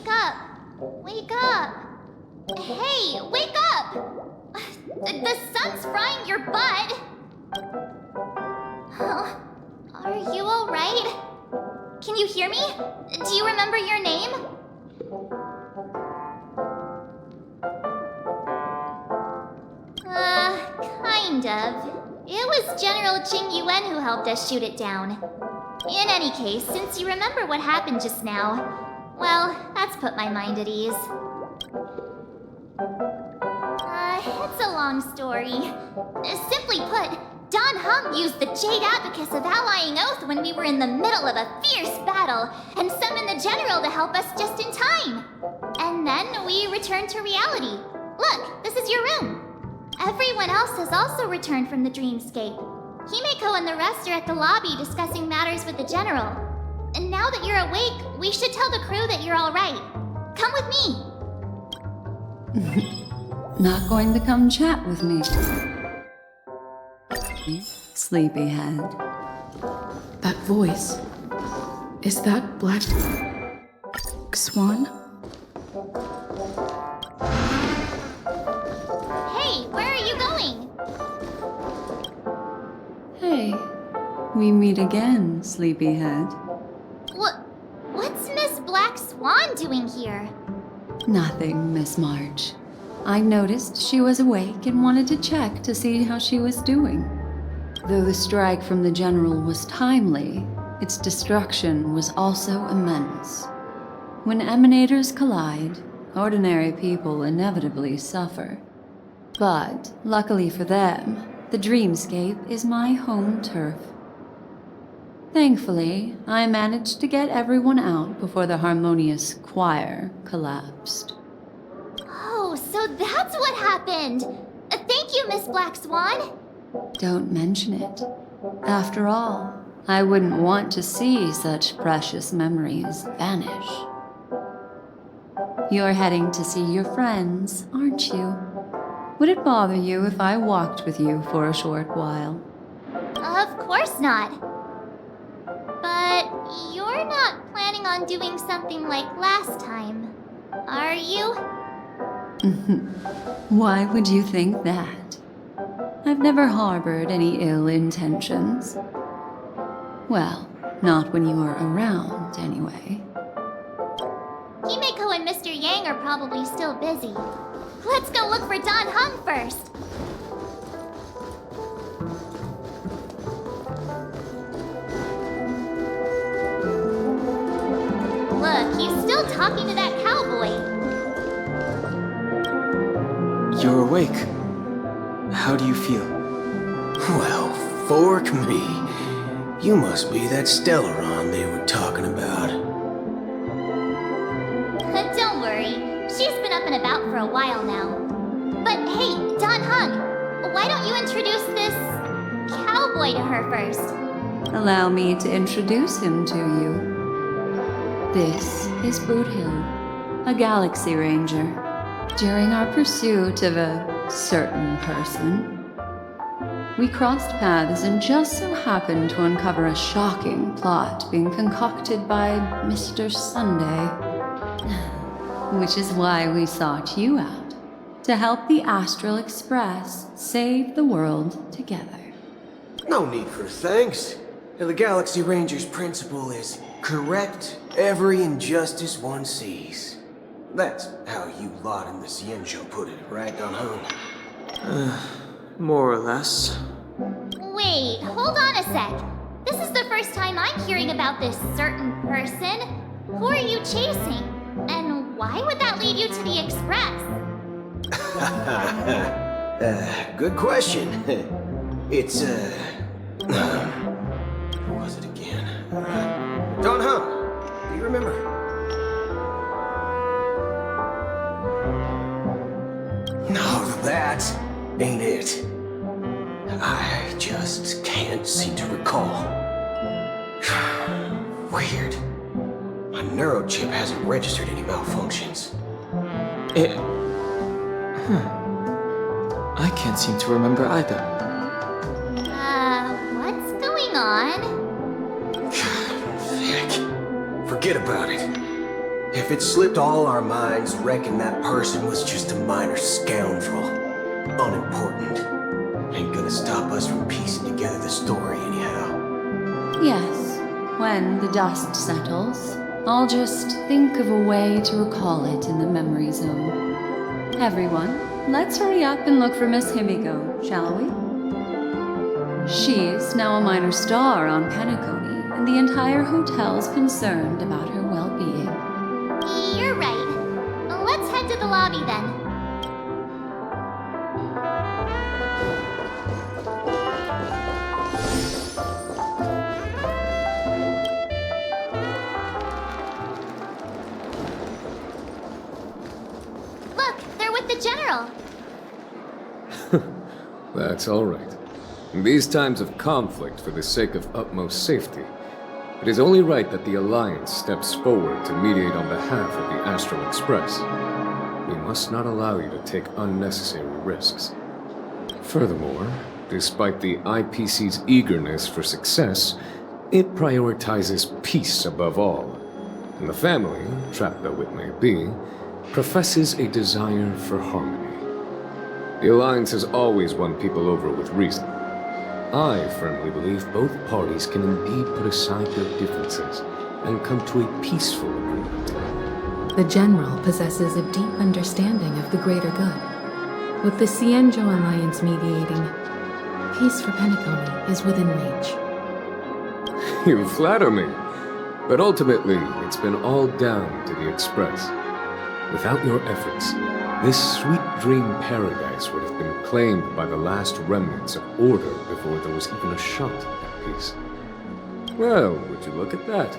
Wake up! Wake up! Hey, wake up! The sun's frying your butt! Are you alright? Can you hear me? Do you remember your name? Kind of. It was General Jing Yuan who helped us shoot it down. In any case, since you remember what happened just now, well, that's put my mind at ease. It's a long story. Simply put, Don Hung used the Jade Abacus of Allying Oath when we were in the middle of a fierce battle, and summoned the General to help us just in time. And then we returned to reality. Look, this is your room. Everyone else has also returned from the dreamscape. Himeko and the rest are at the lobby discussing matters with the General. And now that you're awake, we should tell the crew that you're all right. Come with me. Not going to come chat with me. Sleepyhead. That voice. Is that Black Swan? Hey, where are you going? Hey, we meet again, Sleepyhead. What's Miss Black Swan doing here? Nothing, Miss March. I noticed she was awake and wanted to check to see how she was doing. Though the strike from the General was timely, its destruction was also immense. When emanators collide, ordinary people inevitably suffer. But, luckily for them, the dreamscape is my home turf. Thankfully, I managed to get everyone out before the harmonious choir collapsed. Oh, so that's what happened! Thank you, Miss Black Swan! Don't mention it. After all, I wouldn't want to see such precious memories vanish. You're heading to see your friends, aren't you? Would it bother you if I walked with you for a short while? Of course not. But you're not planning on doing something like last time, are you? Why would you think that? I've never harbored any ill intentions. Well, not when you were around, anyway. Himeko and Mr. Yang are probably still busy. Let's go look for Don Hung first! Look, he's still talking to that cowboy. You're awake. How do you feel? Well, fork me. You must be that Stellaron they were talking about. Don't worry. She's been up and about for a while now. But hey, Don Hung, why don't you introduce this cowboy to her first? Allow me to introduce him to you. This is Boothill, a Galaxy Ranger. During our pursuit of a certain person, we crossed paths and just so happened to uncover a shocking plot being concocted by Mr. Sunday. Which is why we sought you out, to help the Astral Express save the world together. No need for thanks. The Galaxy Ranger's principle is correct every injustice one sees. That's how you lot in the Xianzhou put it, right, Don Hung? More or less. Wait, hold on a sec. This is the first time I'm hearing about this certain person. Who are you chasing? And why would that lead you to the Express? Good question. It's, who was it again? Don Hung, do you remember? No, that ain't it. I just can't seem to recall. Weird. My neurochip hasn't registered any malfunctions. I can't seem to remember either. What's going on? Heck, forget about it. If it slipped all our minds, reckon that person was just a minor scoundrel. Unimportant. Ain't gonna stop us from piecing together the story anyhow. Yes, when the dust settles, I'll just think of a way to recall it in the memory zone. Everyone, let's hurry up and look for Miss Himiko, shall we? She's now a minor star on Penacony, and the entire hotel's concerned about her well-being. You're right. Let's head to the lobby then. Look, they're with the General. That's all right. In these times of conflict for the sake of utmost safety, it is only right that the Alliance steps forward to mediate on behalf of the Astral Express. We must not allow you to take unnecessary risks. Furthermore, despite the IPC's eagerness for success, it prioritizes peace above all. And the family, trapped though it may be, professes a desire for harmony. The Alliance has always won people over with reason. I firmly believe both parties can indeed put aside their differences and come to a peaceful agreement. The General possesses a deep understanding of the greater good. With the Cienjo Alliance mediating, peace for Penacony is within reach. You flatter me, but ultimately it's been all down to the Express. Without your efforts, this sweet dream paradise would have been claimed by the last remnants of order before there was even a shot at peace. Well, would you look at that?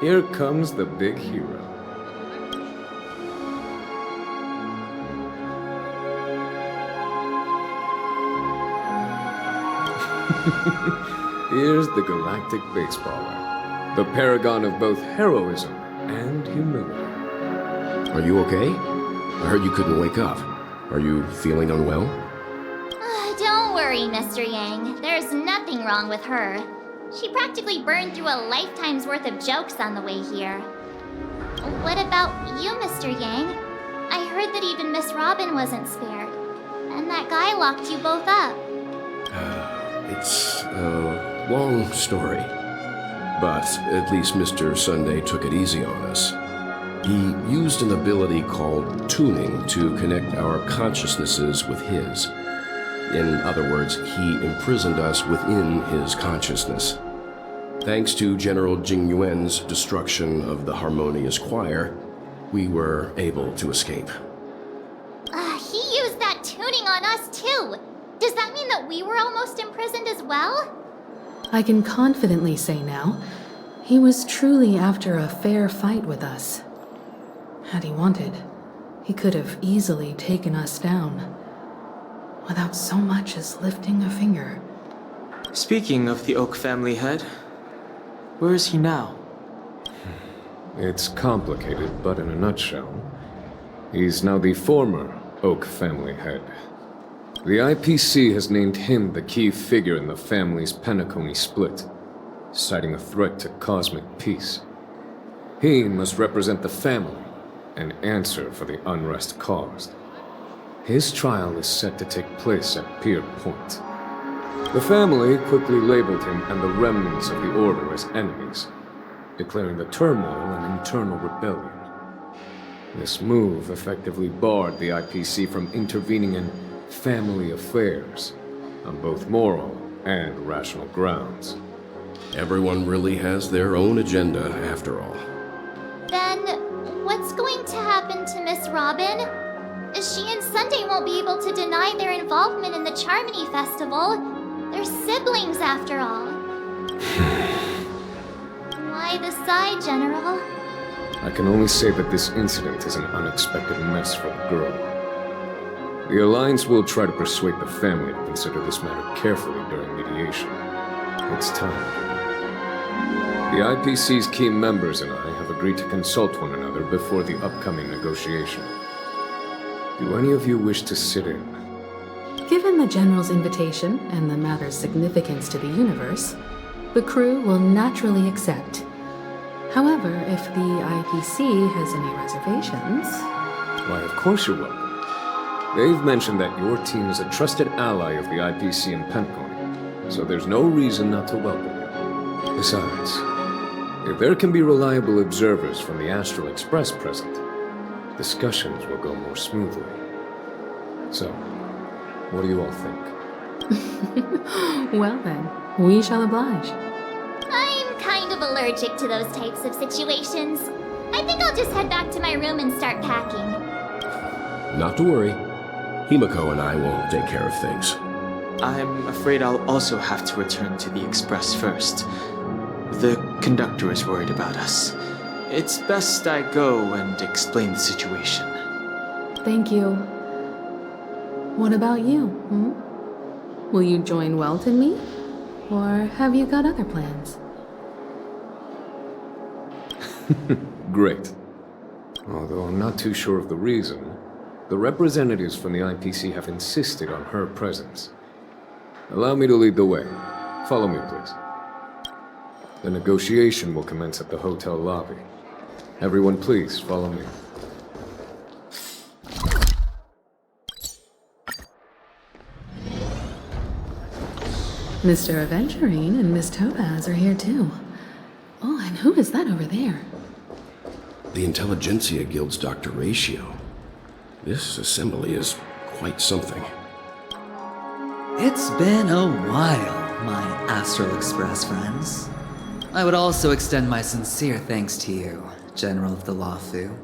Here comes the big hero. Here's the galactic baseballer, the paragon of both heroism and humility. Are you okay? I heard you couldn't wake up. Are you feeling unwell? Don't worry, Mr. Yang. There's nothing wrong with her. She practically burned through a lifetime's worth of jokes on the way here. What about you, Mr. Yang? I heard that even Miss Robin wasn't spared. And that guy locked you both up. It's a long story. But at least Mr. Sunday took it easy on us. He used an ability called tuning to connect our consciousnesses with his. In other words, he imprisoned us within his consciousness. Thanks to General Jing Yuan's destruction of the Harmonious Choir, we were able to escape. He used that tuning on us too. Does that mean that we were almost imprisoned as well? I can confidently say now, he was truly after a fair fight with us. Had he wanted, he could have easily taken us down, without so much as lifting a finger. Speaking of the Oak family head, where is he now? It's complicated, but in a nutshell, he's now the former Oak family head. The IPC has named him the key figure in the family's Penacony split, citing a threat to cosmic peace. He must represent the family and answer for the unrest caused. His trial is set to take place at Pier Point. The family quickly labeled him and the remnants of the Order as enemies, declaring the turmoil an internal rebellion. This move effectively barred the IPC from intervening in family affairs on both moral and rational grounds. Everyone really has their own agenda, after all. Then, what's going to happen to Miss Robin? She and Sunday won't be able to deny their involvement in the Charmony Festival. They're siblings, after all. Why the sigh, General? I can only say that this incident is an unexpected mess for the girl. The Alliance will try to persuade the family to consider this matter carefully during mediation. It's time. The IPC's key members and I have agreed to consult one another before the upcoming negotiation. Do any of you wish to sit in? Given the General's invitation and the matter's significance to the universe, the crew will naturally accept. However, if the IPC has any reservations... Why, of course you're welcome. They've mentioned that your team is a trusted ally of the IPC in Penacony, so there's no reason not to welcome you. Besides, if there can be reliable observers from the Astral Express present, discussions will go more smoothly. So, what do you all think? Well then, we shall oblige. I'm kind of allergic to those types of situations. I think I'll just head back to my room and start packing. Not to worry. Himiko and I will take care of things. I'm afraid I'll also have to return to the Express first. The conductor is worried about us. It's best I go and explain the situation. Thank you. What about you, Will you join Welt and me? Or have you got other plans? Great. Although I'm not too sure of the reason, the representatives from the IPC have insisted on her presence. Allow me to lead the way. Follow me, please. The negotiation will commence at the hotel lobby. Everyone, please, follow me. Mr. Aventurine and Miss Topaz are here too. Oh, and who is that over there? The Intelligentsia Guild's Dr. Ratio. This assembly is quite something. It's been a while, my Astral Express friends. I would also extend my sincere thanks to you, General of the Luofu.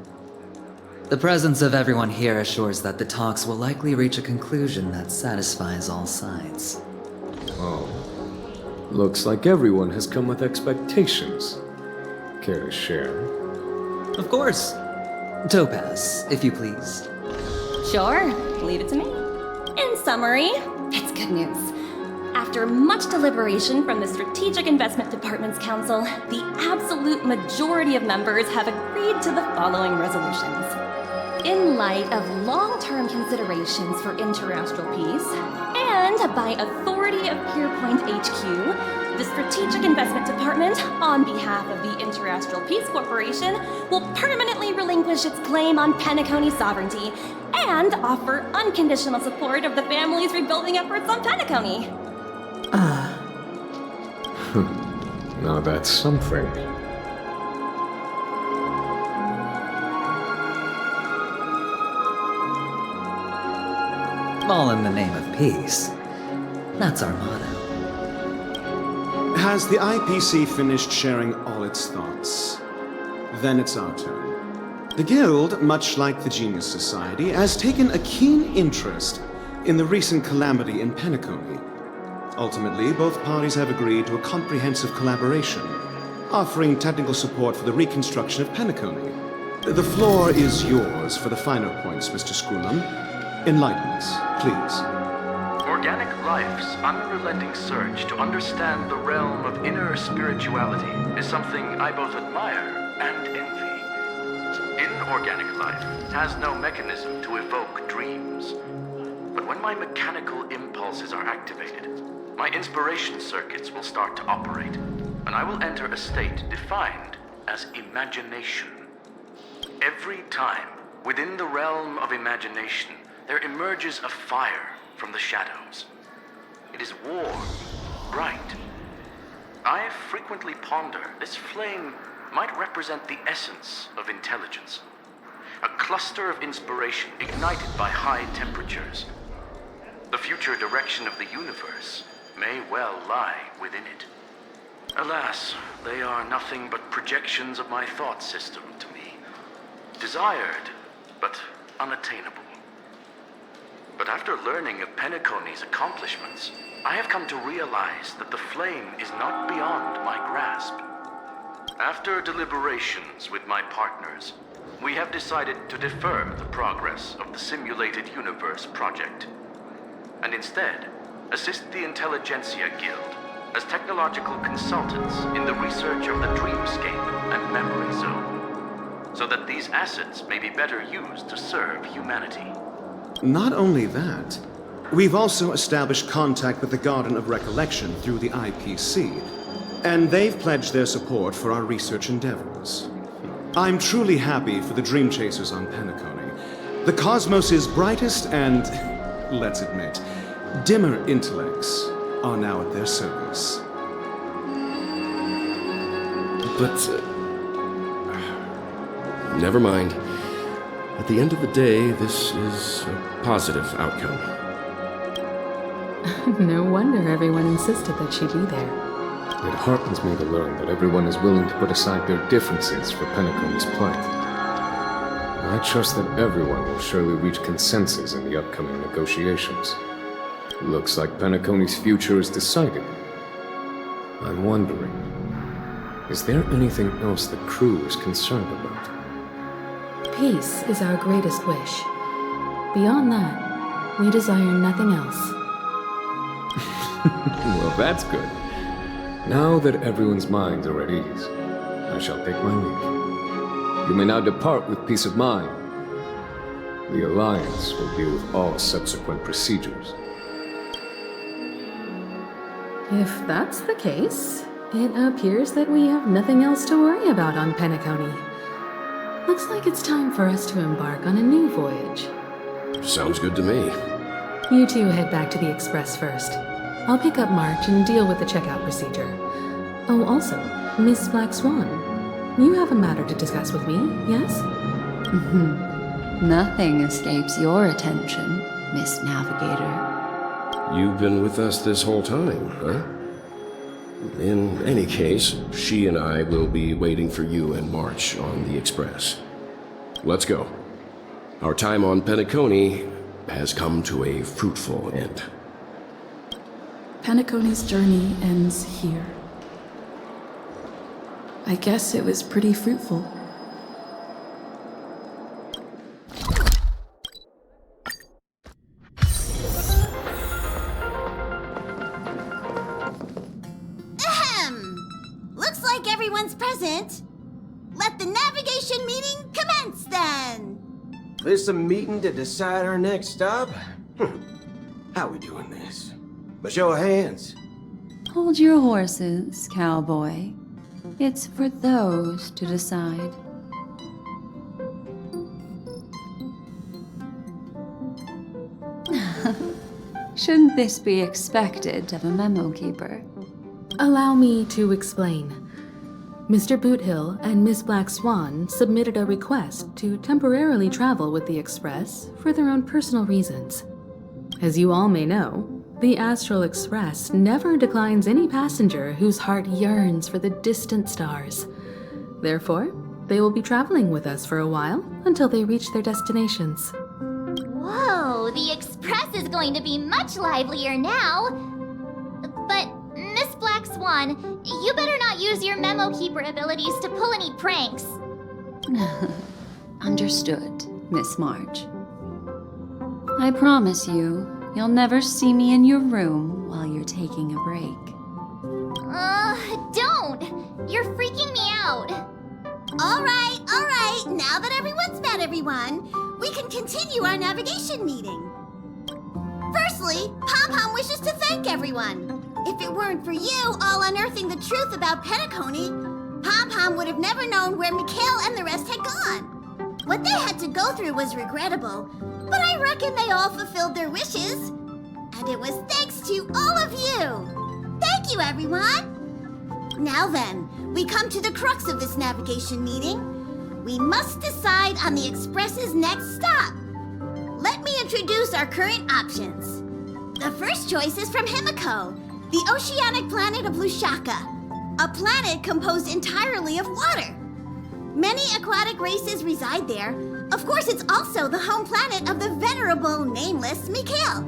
The presence of everyone here assures that the talks will likely reach a conclusion that satisfies all sides. Oh. Looks like everyone has come with expectations. Care to share? Of course. Topaz, if you please. Sure, leave it to me. In summary, it's good news. After much deliberation from the Strategic Investment Department's Council, the absolute majority of members have agreed to the following resolutions. In light of long-term considerations for interastral peace, and by authority of Pierpoint HQ, the Strategic Investment Department, on behalf of the Interastral Peace Corporation, will permanently relinquish its claim on Penacony sovereignty and offer unconditional support of the family's rebuilding efforts on Penacony. Now that's something. All in the name of peace. That's our motto. Has the IPC finished sharing all its thoughts? Then it's our turn. The Guild, much like the Genius Society, has taken a keen interest in the recent calamity in Penacony. Ultimately, both parties have agreed to a comprehensive collaboration, offering technical support for the reconstruction of Penacony. The floor is yours for the finer points, Mr. Screwlum. Enlighten us, please. Organic life's unrelenting surge to understand the realm of inner spirituality is something I both admire and envy. Inorganic life has no mechanism to evoke dreams. But when my mechanical impulses are activated, my inspiration circuits will start to operate, and I will enter a state defined as imagination. Every time, within the realm of imagination, there emerges a fire from the shadows. It is warm, bright. I frequently ponder this flame might represent the essence of intelligence. A cluster of inspiration ignited by high temperatures. The future direction of the universe may well lie within it. Alas, they are nothing but projections of my thought system to me. Desired, but unattainable. But after learning of Penacony's accomplishments, I have come to realize that the flame is not beyond my grasp. After deliberations with my partners, we have decided to defer the progress of the Simulated Universe project, and instead assist the Intelligentsia Guild as technological consultants in the research of the Dreamscape and Memory Zone, so that these assets may be better used to serve humanity. Not only that, we've also established contact with the Garden of Recollection through the IPC. and they've pledged their support for our research endeavors. I'm truly happy for the Dream Chasers on Penacony. The cosmos's brightest and, let's admit, dimmer intellects are now at their service. But, never mind. At the end of the day, this is a positive outcome. No wonder everyone insisted that she be there. It heartens me to learn that everyone is willing to put aside their differences for Penacony's plight. I trust that everyone will surely reach consensus in the upcoming negotiations. Looks like Penacony's future is decided. I'm wondering, is there anything else the crew is concerned about? Peace is our greatest wish. Beyond that, we desire nothing else. Well, that's good. Now that everyone's minds are at ease, I shall take my leave. You may now depart with peace of mind. The Alliance will deal with all subsequent procedures. If that's the case, it appears that we have nothing else to worry about on Penacony. Looks like it's time for us to embark on a new voyage. Sounds good to me. You two head back to the Express first. I'll pick up March and deal with the checkout procedure. Oh, also, Miss Black Swan, you have a matter to discuss with me, yes? Nothing escapes your attention, Miss Navigator. You've been with us this whole time, huh? In any case, she and I will be waiting for you and March on the Express. Let's go. Our time on Penacony has come to a fruitful end. Penacony's journey ends here. I guess it was pretty fruitful. Looks like everyone's present. Let the navigation meeting commence then. This a meeting to decide our next stop? How we doing this? A show of hands. Hold your horses, cowboy. It's for those to decide. Shouldn't this be expected of a memo keeper? Allow me to explain. Mr. Boothill and Miss Black Swan submitted a request to temporarily travel with the Express for their own personal reasons. As you all may know, the Astral Express never declines any passenger whose heart yearns for the distant stars. Therefore, they will be traveling with us for a while until they reach their destinations. Whoa, the Express is going to be much livelier now. But, Miss Black Swan, you better not use your memo keeper abilities to pull any pranks. Understood, Miss March. I promise you, you'll never see me in your room while you're taking a break. Don't! You're freaking me out. All right. Now that everyone's met everyone, we can continue our navigation meeting. Firstly, Pom-Pom wishes to thank everyone. If it weren't for you all unearthing the truth about Penacony, Pom-Pom would have never known where Mikhail and the rest had gone. What they had to go through was regrettable, but I reckon they all fulfilled their wishes. And it was thanks to all of you. Thank you, everyone. Now then, we come to the crux of this navigation meeting. We must decide on the Express's next stop. Let me introduce our current options. The first choice is from Himiko, the oceanic planet of Lushaka, a planet composed entirely of water. Many aquatic races reside there. Of course, it's also the home planet of the venerable, nameless Mikhail.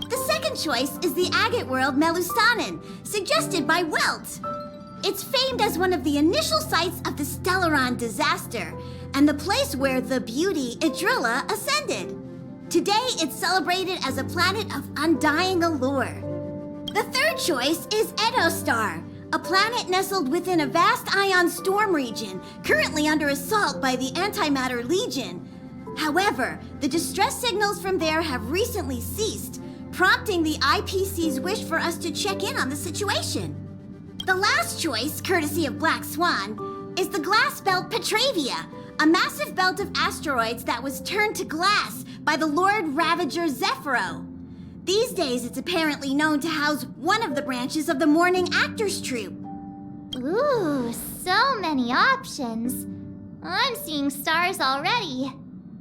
The second choice is the agate world Melustanen, suggested by Welt. It's famed as one of the initial sites of the Stellaron disaster, and the place where the beauty Idrilla ascended. Today, it's celebrated as a planet of undying allure. The third choice is Edostar, a planet nestled within a vast ion storm region, currently under assault by the Antimatter Legion. However, the distress signals from there have recently ceased, prompting the IPC's wish for us to check in on the situation. The last choice, courtesy of Black Swan, is the glass belt Petravia, a massive belt of asteroids that was turned to glass by the Lord Ravager Zephyro. These days, it's apparently known to house one of the branches of the Morning Actors Troupe. Ooh, so many options. I'm seeing stars already.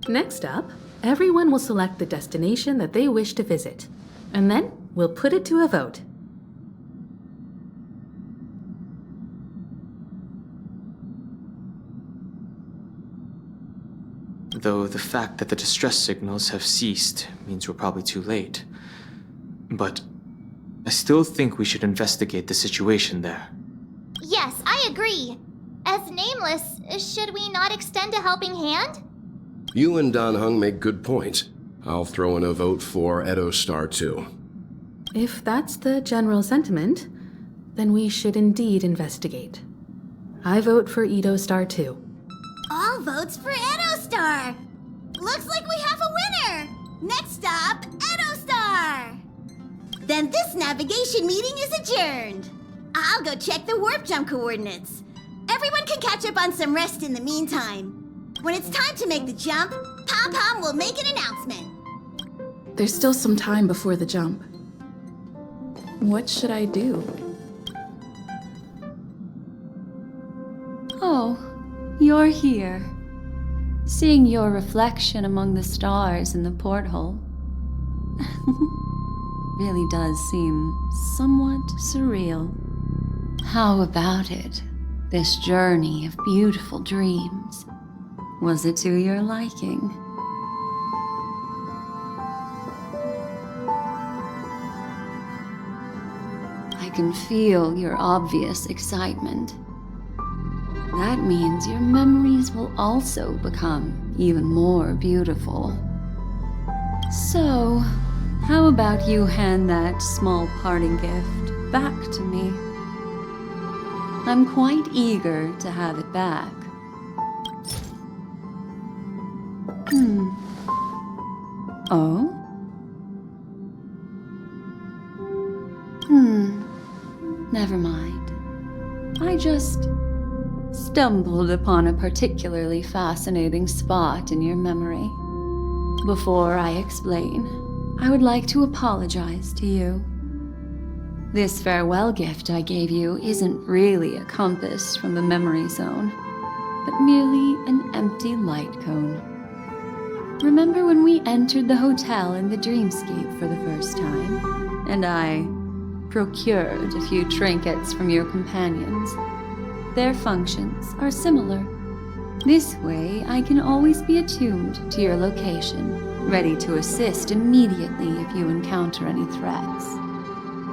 Next up, everyone will select the destination that they wish to visit, and then we'll put it to a vote. Though the fact that the distress signals have ceased means we're probably too late. But I still think we should investigate the situation there. Yes, I agree. As Nameless, should we not extend a helping hand? You and Dan Heng make good points. I'll throw in a vote for Edo Star 2. If that's the general sentiment, then we should indeed investigate. I vote for Edo Star 2. All votes for Edo Star! Looks like we have a winner! Next stop, Edo Star! Then this navigation meeting is adjourned. I'll go check the warp jump coordinates. Everyone can catch up on some rest in the meantime. When it's time to make the jump, Pom-Pom will make an announcement. There's still some time before the jump. What should I do? Oh, you're here. Seeing your reflection among the stars in the porthole really does seem somewhat surreal. How about it? This journey of beautiful dreams. Was it to your liking? I can feel your obvious excitement. That means your memories will also become even more beautiful. So, how about you hand that small parting gift back to me? I'm quite eager to have it back. Oh? Never mind. I just stumbled upon a particularly fascinating spot in your memory. Before I explain, I would like to apologize to you. This farewell gift I gave you isn't really a compass from the memory zone, but merely an empty light cone. Remember when we entered the hotel in the dreamscape for the first time, and I procured a few trinkets from your companions? Their functions are similar. This way, I can always be attuned to your location, ready to assist immediately if you encounter any threats.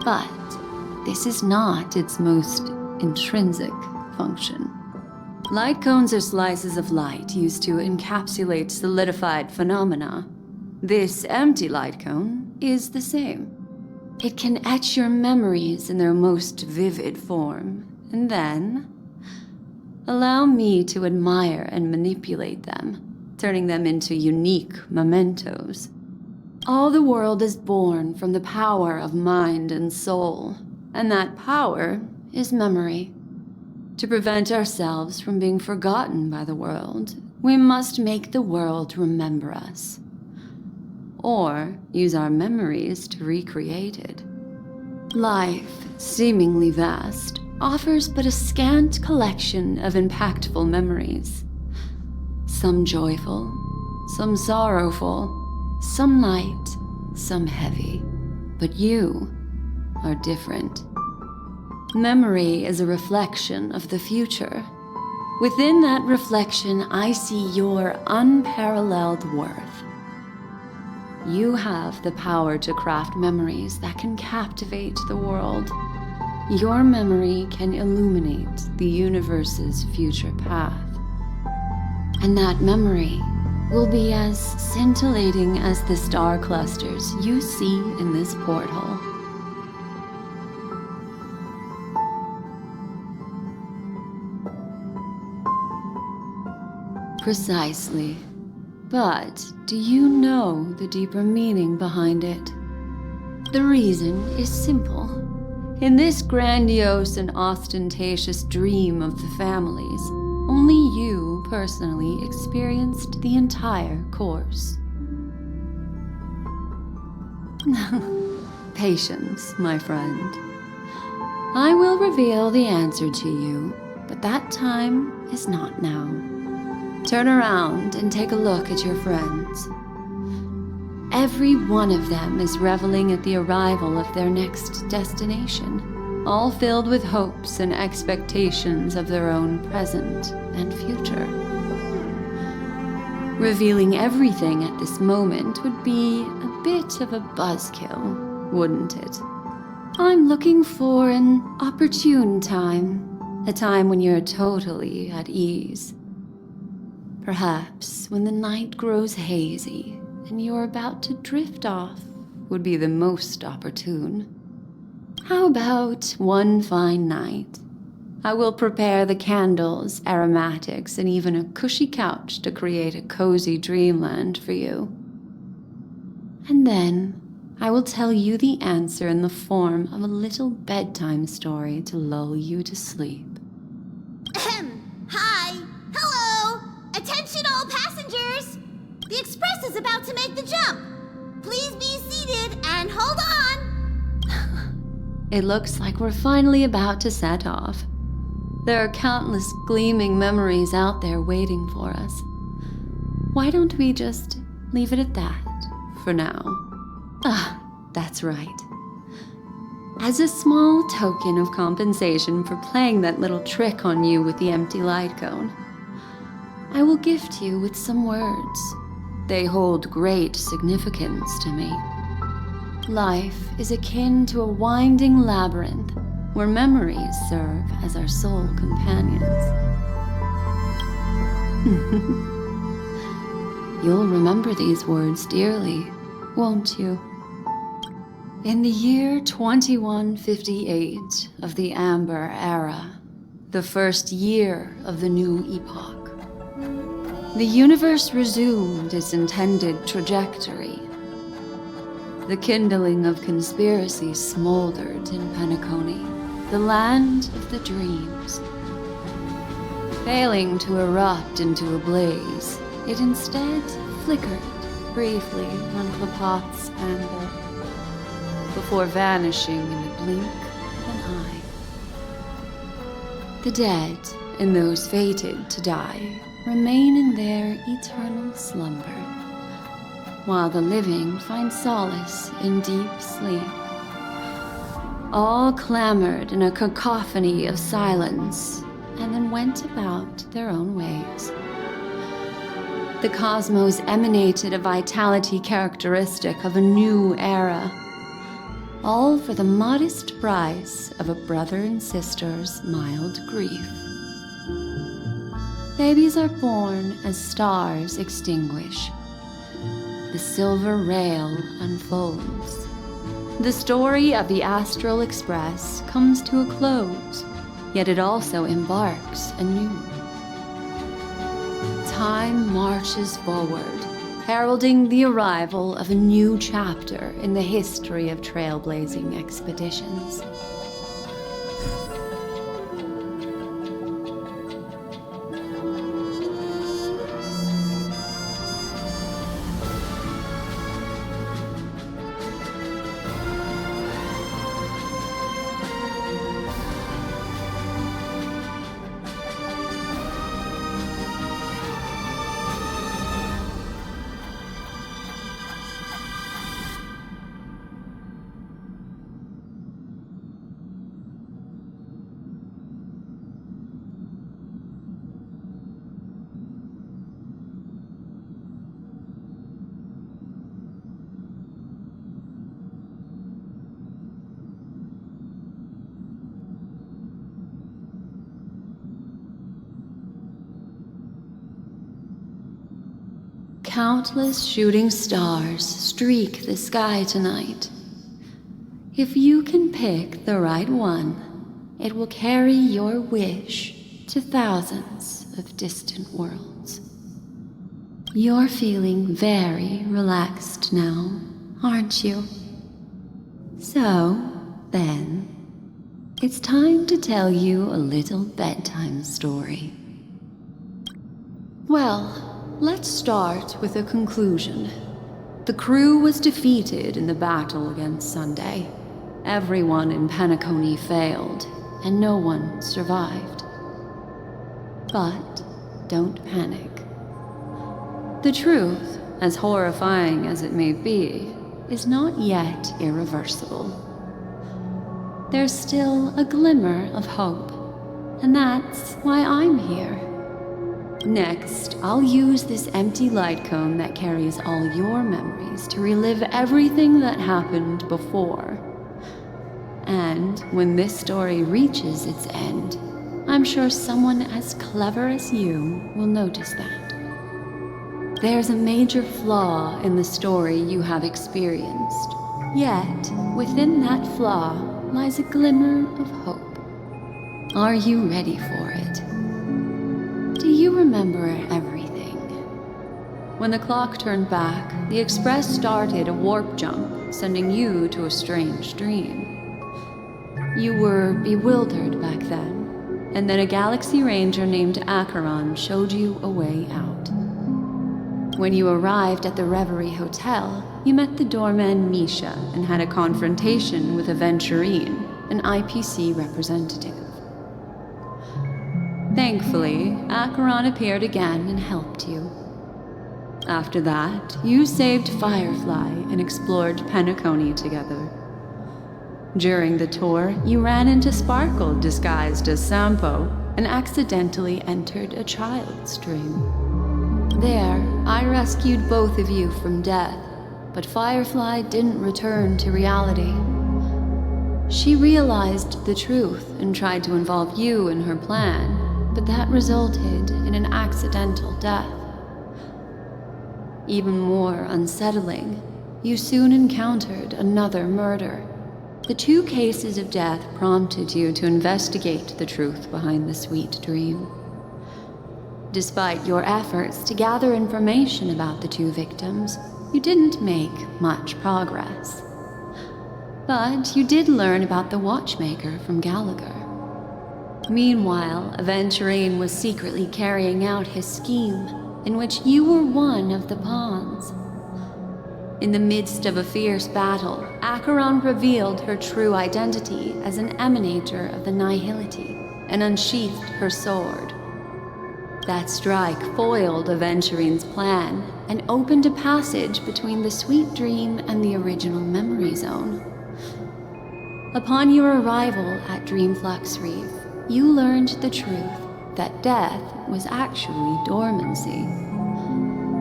But this is not its most intrinsic function. Light cones are slices of light used to encapsulate solidified phenomena. This empty light cone is the same. It can etch your memories in their most vivid form, and then allow me to admire and manipulate them, turning them into unique mementos. All the world is born from the power of mind and soul, and that power is memory. To prevent ourselves from being forgotten by the world, we must make the world remember us, or use our memories to recreate it. Life, seemingly vast, offers but a scant collection of impactful memories. Some joyful, some sorrowful, some light, some heavy. But you are different. Memory is a reflection of the future. Within that reflection, I see your unparalleled worth. You have the power to craft memories that can captivate the world. Your memory can illuminate the universe's future path. And that memory will be as scintillating as the star clusters you see in this porthole. Precisely. But do you know the deeper meaning behind it? The reason is simple. In this grandiose and ostentatious dream of the families, only you personally experienced the entire course. Patience, my friend. I will reveal the answer to you, but that time is not now. Turn around and take a look at your friends. Every one of them is reveling at the arrival of their next destination, all filled with hopes and expectations of their own present and future. Revealing everything at this moment would be a bit of a buzzkill, wouldn't it? I'm looking for an opportune time, a time when you're totally at ease. Perhaps when the night grows hazy and you're about to drift off would be the most opportune. How about one fine night? I will prepare the candles, aromatics, and even a cushy couch to create a cozy dreamland for you. And then I will tell you the answer in the form of a little bedtime story to lull you to sleep. Hi! Hello! Attention all passengers! The express is about to make the jump. Please be seated and hold on! It looks like we're finally about to set off. There are countless gleaming memories out there waiting for us. Why don't we just leave it at that for now? That's right. As a small token of compensation for playing that little trick on you with the empty light cone, I will gift you with some words. They hold great significance to me. Life is akin to a winding labyrinth where memories serve as our sole companions. You'll remember these words dearly, won't you? In the year 2158 of the Amber Era, the first year of the new epoch, the universe resumed its intended trajectory. The kindling of conspiracy smoldered in Penacony, the land of the dreams. Failing to erupt into a blaze, it instead flickered briefly on Klapoth's anvil, before vanishing in the blink of an eye. The dead and those fated to die remain in their eternal slumber, while the living find solace in deep sleep. All clamored in a cacophony of silence, and then went about their own ways. The cosmos emanated a vitality characteristic of a new era, all for the modest price of a brother and sister's mild grief. Babies are born as stars extinguish. The silver rail unfolds. The story of the Astral Express comes to a close, yet it also embarks anew. Time marches forward, heralding the arrival of a new chapter in the history of trailblazing expeditions. Countless shooting stars streak the sky tonight. If you can pick the right one, it will carry your wish to thousands of distant worlds. You're feeling very relaxed now, aren't you? So, then, It's time to tell you a little bedtime story. Well, let's start with a conclusion. The crew was defeated in the battle against Sunday. Everyone in Penacony failed, and no one survived. But don't panic. The truth, as horrifying as it may be, is not yet irreversible. There's still a glimmer of hope, and that's why I'm here. Next, I'll use this empty light cone that carries all your memories to relive everything that happened before. And when this story reaches its end, I'm sure someone as clever as you will notice that. There's a major flaw in the story you have experienced, yet within that flaw lies a glimmer of hope. Are you ready for it? Do you remember everything? When the clock turned back, the Express started a warp jump, sending you to a strange dream. You were bewildered back then, and then a Galaxy Ranger named Acheron showed you a way out. When you arrived at the Reverie Hotel, you met the doorman Misha and had a confrontation with Aventurine, an IPC representative. Thankfully, Acheron appeared again and helped you. After that, you saved Firefly and explored Penacony together. During the tour, you ran into Sparkle disguised as Sampo and accidentally entered a child's dream. There, I rescued both of you from death, but Firefly didn't return to reality. She realized the truth and tried to involve you in her plan, but that resulted in an accidental death. Even more unsettling, you soon encountered another murder. The 2 cases of death prompted you to investigate the truth behind the sweet dream. Despite your efforts to gather information about the 2 victims, you didn't make much progress. But you did learn about the watchmaker from Gallagher. Meanwhile, Aventurine was secretly carrying out his scheme, in which you were one of the pawns. In the midst of a fierce battle, Acheron revealed her true identity as an emanator of the Nihility and unsheathed her sword. That strike foiled Aventurine's plan and opened a passage between the sweet dream and the original memory zone. Upon your arrival at Dreamflux Reef, you learned the truth that death was actually dormancy,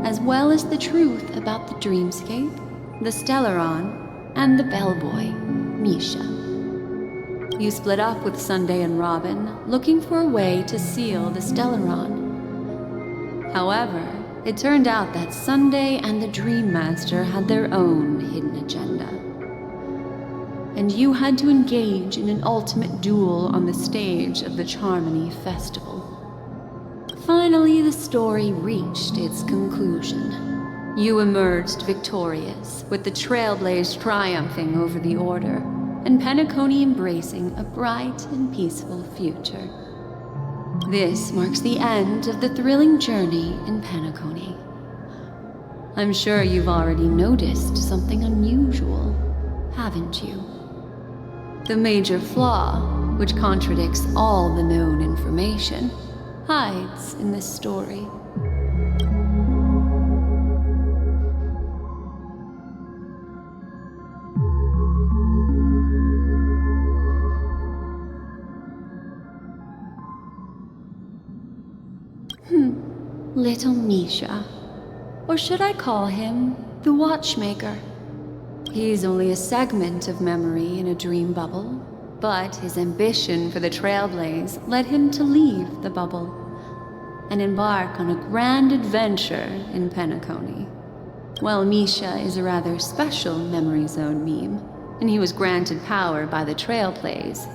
as well as the truth about the dreamscape, the Stellaron, and the bellboy, Misha. You split up with Sunday and Robin, looking for a way to seal the Stellaron. However, it turned out that Sunday and the Dream Master had their own hidden agenda. And you had to engage in an ultimate duel on the stage of the Charmony Festival. Finally, the story reached its conclusion. You emerged victorious, with the Trailblaze triumphing over the Order, and Penacony embracing a bright and peaceful future. This marks the end of the thrilling journey in Penacony. I'm sure you've already noticed something unusual, haven't you? The major flaw, which contradicts all the known information, hides in this story. Little Misha. Or should I call him the Watchmaker? He's only a segment of memory in a dream bubble, but his ambition for the Trailblaze led him to leave the bubble and embark on a grand adventure in Penacony. While Misha is a rather special memory zone meme, and he was granted power by the Trailblaze,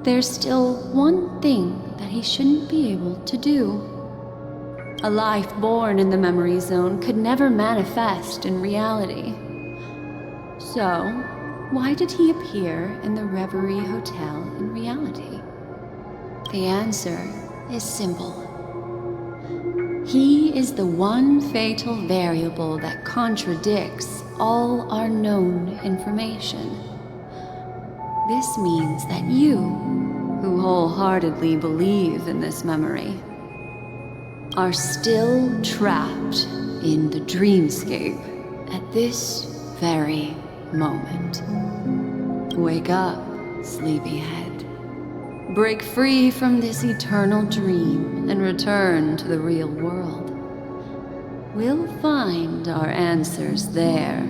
there's still one thing that he shouldn't be able to do. A life born in the memory zone could never manifest in reality. So, Why did he appear in the Reverie Hotel in reality? The answer is simple. He is the one fatal variable that contradicts all our known information. This means that you, who wholeheartedly believe in this memory, are still trapped in the dreamscape at this very moment. Wake up, sleepyhead. Break free from this eternal dream and return to the real world. We'll find our answers there.